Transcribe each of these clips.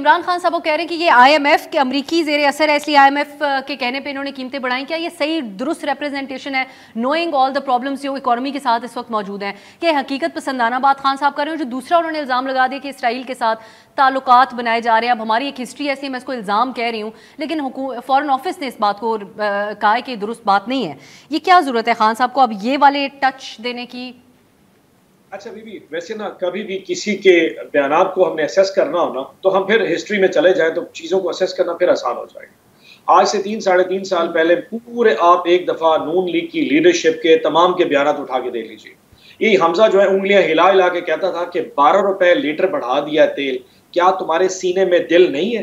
عمران خان صاحب وہ کہہ رہے ہیں کہ یہ آئی ایم ایف کے امریکی زیر اثر ہے، اس لیے آئی ایم ایف کے کہنے پہ انہوں نے قیمتیں بڑھائیں. کیا یہ صحیح درست ریپرزنٹیشن ہے نوئنگ آل دا پرابلمس جو اکانومی کے ساتھ اس وقت موجود ہیں؟ کہ حقیقت پسندانہ بات خان صاحب کر رہے ہیں. جو دوسرا انہوں نے الزام لگا دیا کہ اسرائیل کے ساتھ تعلقات بنائے جا رہے ہیں. اب ہماری ایک ہسٹری ایسی ہے، میں اس کو الزام کہہ رہی ہوں، لیکن فورن آفس نے اس بات کو کہا ہے کہ درست بات نہیں ہے. یہ کیا ضرورت ہے خان صاحب کو اب یہ والے ٹچ دینے کی؟ اچھا بی ویسے نا کبھی بھی کسی کے بیانات کو ہم نے اسیس کرنا ہونا تو ہم پھر ہسٹری میں چلے جائیں تو چیزوں کو اسیس کرنا پھر آسان ہو جائے گا. آج سے 3-3.5 سال پہلے پورے آپ ایک دفعہ نون لیگ کی لیڈرشپ کے تمام کے بیانات اٹھا کے دیکھ لیجیے. یہ حمزہ جو ہے انگلیاں ہلا ہلا کے کہتا تھا کہ 12 روپے لیٹر بڑھا دیا تیل، کیا تمہارے سینے میں دل نہیں ہے؟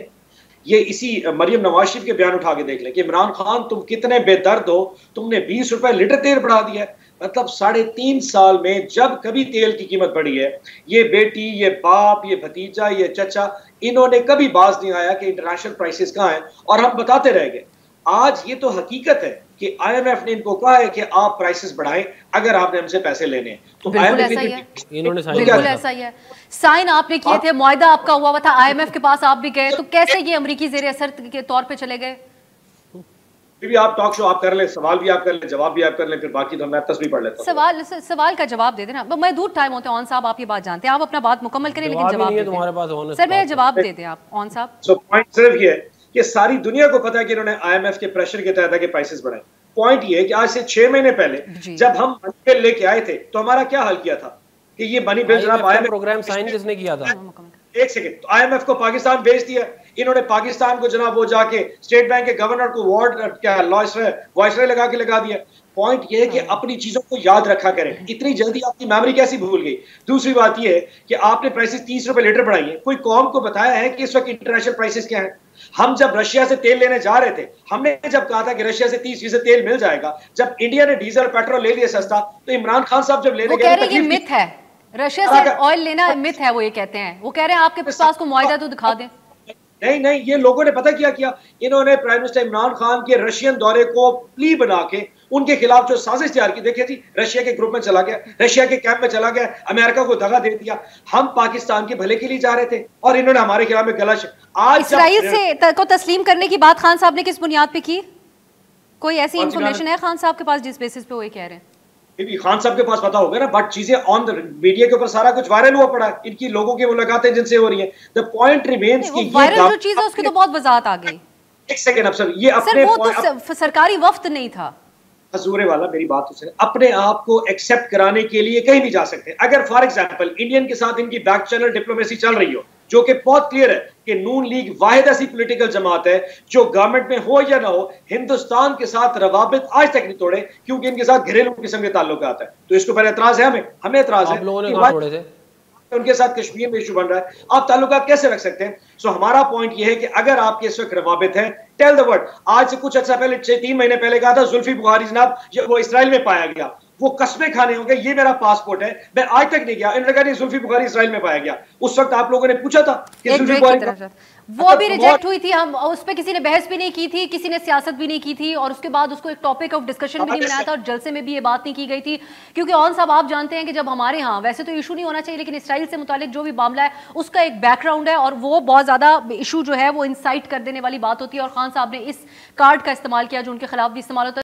یہ اسی مریم نواز شریف کے بیان اٹھا کے دیکھ لیں کہ عمران خان تم کتنے بے درد ہو، تم نے 20 روپے لیٹر تیل بڑھا دیا ہے. مطلب 3.5 سال میں جب کبھی تیل کی قیمت بڑھی ہے، یہ بیٹی، یہ باپ، یہ بھتیجا، یہ چچا، انہوں نے کبھی باز نہیں آیا کہ انٹرنیشنل پرائسز کہاں ہیں، اور ہم بتاتے رہ گئے. آج یہ تو حقیقت ہے کہ آئی ایم ایف نے ان کو کہا ہے کہ آپ پرائسز بڑھائیں اگر آپ نے ہم سے پیسے لینے ہیں. تو بالکل ایسا ہی ہے. سائن آپ نے کیے تھے، معاہدہ آپ کا ہوا تھا، آئی ایم ایف کے پاس آپ بھی گئے، تو کیسے یہ امریکی زیر اثر کے طور پہ چلے گئے؟ بھی آپ ٹاک شو آپ کر لیں، سوال بھی آپ کر لیں، جواب بھی آپ کر لیں، پھر باقی تو میں تصویر پڑھ لیتا ہوں. سوال کا جواب دے دینا. میں دور ٹائم ہوتے ہیں اون صاحب، آپ یہ بات جانتے ہیں، آپ اپنا بات مکمل کریں لیکن جواب دے دیں. سر میرے جواب دے دیں آپ اون صاحب. سو پوائنٹ صرف یہ ہے کہ ساری دنیا کو پتا ہے کہ انہوں نے آئی ایم ایف کے پریشر کے تحت ہے کہ پرائسز بڑھائیں. پوائنٹ یہ ہے کہ آج سے 6 مہینے پہلے جب ہم منی بل لے کے آئے تھے تو ہمارا کیا حل کیا تھا کہ یہ منی بل جناب I M F programme sign کس نے کیا تھا؟ ایک سیکنڈ، آئی ایم ایف کو پاکستان بھیج دیا. انہوں نے پاکستان کو جناب وہ جا کے اسٹیٹ بینک کے گورنر کو وارڈ کیا وائسرے لگا کے لگا دیا. پوائنٹ یہ ہے کہ اپنی چیزوں کو یاد رکھا کریں. اتنی جلدی آپ کی میموری کیسی بھول گئی؟ دوسری بات یہ ہے کہ آپ نے پرائسز 30 روپے لیٹر بڑھائی ہیں. کوئی قوم کو بتایا ہے کہ اس وقت انٹرنیشنل پرائسز کیا ہیں؟ ہم جب رشیا سے تیل لینے جا رہے تھے، ہم نے جب کہا تھا کہ رشیا سے 30% تیل مل جائے گا، جب انڈیا نے ڈیزل پیٹرول لے لیا سستا، تو عمران خان صاحب جب لینے گئے یہ مت ہے، رشیا سے آئل لینا مت ہے، وہ یہ کہتے ہیں. وہ کہہ رہے ہیں آپ کے پاس کو معاہدہ تو دکھا دیں. نہیں، یہ لوگوں نے پتہ کیا انہوں نے پرائم منسٹر عمران خان کے رشین دورے کو پلی بنا کے ان کے خلاف جو سازش تیار کی. دیکھیں جی، رشیا کے گروپ میں چلا گیا، رشیا کے کیمپ میں چلا گیا، امریکہ کو دغا دے دیا. ہم پاکستان کے بھلے کے لیے جا رہے تھے اور انہوں نے ہمارے خلاف میں گلش. آج اسرائیل سے کو تسلیم کرنے کی بات خان صاحب نے کس بنیاد پہ کی؟ کوئی ایسی انفارمیشن ہے خان صاحب کے پاس جس بیسس پہ وہ یہ کہہ رہے ہیں؟ خان صاحب کے پاس پتا ہوگا نا، بٹ چیزیں آن میڈیا کے اوپر سارا کچھ وائرل ہوا پڑا ہے. ان کی لوگوں کی ملاقاتیں جن سے ہو رہی ہیں. The point remains کہ یہ وائرل جو چیز ہے اس کی تو بہت وضاحت آ گئی. ایک سیکنڈ اب سر، یہ اپنے وہ تو سرکاری وفد نہیں تھا. حضورے والا میری بات تو سنیں، اپنے آپ کو ایکسپٹ کرانے کے لیے کہیں بھی جا سکتے ہیں. اگر فار ایگزامپل انڈین کے ساتھ ان کی بیک چینل ڈپلومیسی چل رہی ہو، جو کہ بہت کلیئر ہے کہ نون لیگ واحد ایسی پولیٹیکل جماعت ہے جو گورنمنٹ میں ہو یا نہ ہو ہندوستان کے ساتھ روابط آج تک نہیں توڑے، کیونکہ ان کے ساتھ گھریلو قسم کے تعلقات ہیں. تو اس کو پہلے اعتراض ہے، ہمیں اعتراض ہے ان کے ساتھ کشمیر میں ایشو بن رہا ہے. آپ تعلقات کیسے رکھ سکتے ہیں؟ سو ہمارا پوائنٹ یہ ہے کہ اگر آپ کے اس وقت روابط ہیں، ٹیل دا ورلڈ. آج سے کچھ عرصہ پہلے 3 مہینے پہلے کہا تھا زلفی بخاری جناب وہ اسرائیل میں پایا گیا، وہ قسمیں کھانے ہوں گے یہ میرا پاسپورٹ ہے، میں آج تک نہیں گیا. انہوں نے کہا نہیں زلفی بخاری اسرائیل میں پایا گیا. اس وقت آپ لوگوں نے پوچھا تھا کہ زلفی بخاری وہ بھی ریجیکٹ ہوئی تھی، ہم اس پہ کسی نے بحث بھی نہیں کی تھی، کسی نے سیاست بھی نہیں کی تھی، اور اس کے بعد اس کو ایک ٹاپک آف ڈسکشن بھی نہیں بنایا تھا، اور جلسے میں بھی یہ بات نہیں کی گئی تھی. کیونکہ اون صاحب آپ جانتے ہیں کہ جب ہمارے ہاں ویسے تو ایشو نہیں ہونا چاہیے، لیکن اسرائیل سے متعلق جو بھی معاملہ ہے اس کا ایک بیک گراؤنڈ ہے، اور وہ بہت زیادہ ایشو جو ہے وہ انسائٹ کر دینے والی بات ہوتی ہے. اور خان صاحب نے اس کارڈ کا استعمال کیا جو ان کے خلاف بھی استعمال ہوتا ہے.